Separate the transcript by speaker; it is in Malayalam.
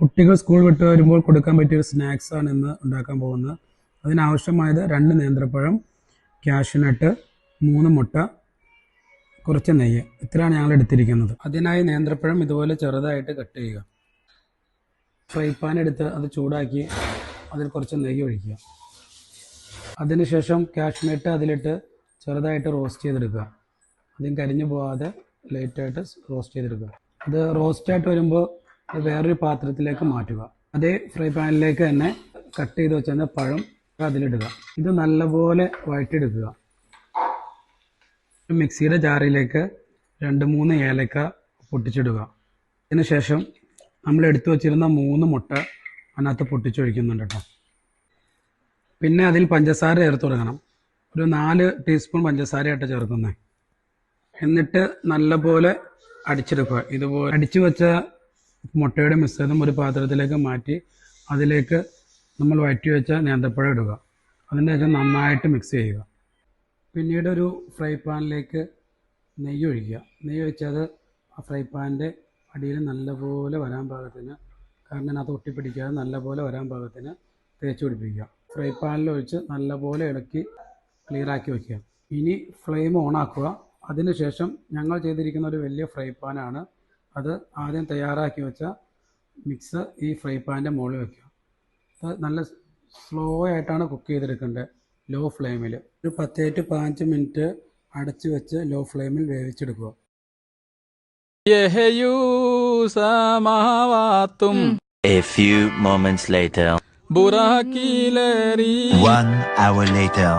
Speaker 1: കുട്ടികൾ സ്കൂൾ വിട്ട് വരുമ്പോൾ കൊടുക്കാൻ പറ്റിയ ഒരു സ്നാക്സ് ആണ് ഇന്ന് ഉണ്ടാക്കാൻ പോകുന്നത്. അതിനാവശ്യമായത് 2 നേന്ത്രപ്പഴം, കാഷ്യൂനട്ട്, 3 മുട്ട, കുറച്ച് നെയ്യ്. ഇത്രയാണ് ഞങ്ങൾ എടുത്തിരിക്കുന്നത്. അതിനായി നേന്ത്രപ്പഴം ഇതുപോലെ ചെറുതായിട്ട് കട്ട് ചെയ്യുക. ഫ്രൈ പാൻ എടുത്ത് അത് ചൂടാക്കി അതിൽ കുറച്ച് നെയ്യ് ഒഴിക്കുക. അതിനുശേഷം കാഷ്യൂനട്ട് അതിലിട്ട് ചെറുതായിട്ട് റോസ്റ്റ് ചെയ്തെടുക്കുക. അതിന് കരിഞ്ഞു പോകാതെ ലൈറ്റായിട്ട് റോസ്റ്റ് ചെയ്തെടുക്കുക. അത് റോസ്റ്റായിട്ട് വരുമ്പോൾ അത് വേറൊരു പാത്രത്തിലേക്ക് മാറ്റുക. അതേ ഫ്രൈ പാനിലേക്ക് തന്നെ കട്ട് ചെയ്ത് വെച്ച പഴം അതിലിടുക. ഇത് നല്ലപോലെ വഴറ്റിയെടുക്കുക. മിക്സിയുടെ ജാറിലേക്ക് 2-3 ഏലക്ക പൊട്ടിച്ചിടുക. അതിനുശേഷം നമ്മൾ എടുത്തു വച്ചിരുന്ന 3 മുട്ട അതിനകത്ത് പൊട്ടിച്ചൊഴിക്കുന്നുണ്ട് കേട്ടോ. പിന്നെ അതിൽ പഞ്ചസാര ചേർത്ത് കൊടുക്കണം. ഒരു 4 ടീസ്പൂൺ പഞ്ചസാരയായിട്ട് ചേർക്കുന്നത്. എന്നിട്ട് നല്ലപോലെ അടിച്ചെടുക്കുക. ഇതുപോലെ അടിച്ചു വെച്ച മുട്ടയുടെ മിശ്രിതം ഒരു പാത്രത്തിലേക്ക് മാറ്റി അതിലേക്ക് നമ്മൾ വഴറ്റി വെച്ച നേന്ത്രപ്പഴം ഇടുക. അതിൻ്റെ ശേഷം നന്നായിട്ട് മിക്സ് ചെയ്യുക. പിന്നീട് ഒരു ഫ്രൈ പാനിലേക്ക് നെയ്യ് ഒഴിക്കുക. നെയ്യ് ഒഴിച്ചത് ആ ഫ്രൈ പാനിൻ്റെ അടിയിൽ നല്ലപോലെ വരാൻ പാകത്തിന്, കാരണം അതിനകത്ത് ഒട്ടിപ്പിടിക്കാതെ നല്ലപോലെ വരാൻ പാകത്തിന് തേച്ച് പിടിപ്പിക്കുക. ഫ്രൈ പാനിൽ ഒഴിച്ച് നല്ലപോലെ ഇളക്കി ക്ലിയറാക്കി വയ്ക്കുക. ഇനി ഫ്ലെയിം ഓണാക്കുക. അതിനുശേഷം ഞങ്ങൾ ചെയ്തിരിക്കുന്ന ഒരു വലിയ ഫ്രൈ പാനാണ്. അത് ആദ്യം തയ്യാറാക്കി വെച്ച മിക്സ് ഈ ഫ്രൈ പാനിൻ്റെ മുകളിൽ വയ്ക്കുക. അത് നല്ല സ്ലോ ആയിട്ടാണ് കുക്ക് ചെയ്തെടുക്കേണ്ടത്, ലോ ഫ്ലെയിമിൽ. ഒരു 10 to 15 മിനിറ്റ് അടച്ചു വെച്ച് ലോ ഫ്ലെയിമിൽ വേവിച്ചെടുക്കുക.
Speaker 2: A few moments later.
Speaker 3: 1 hour later.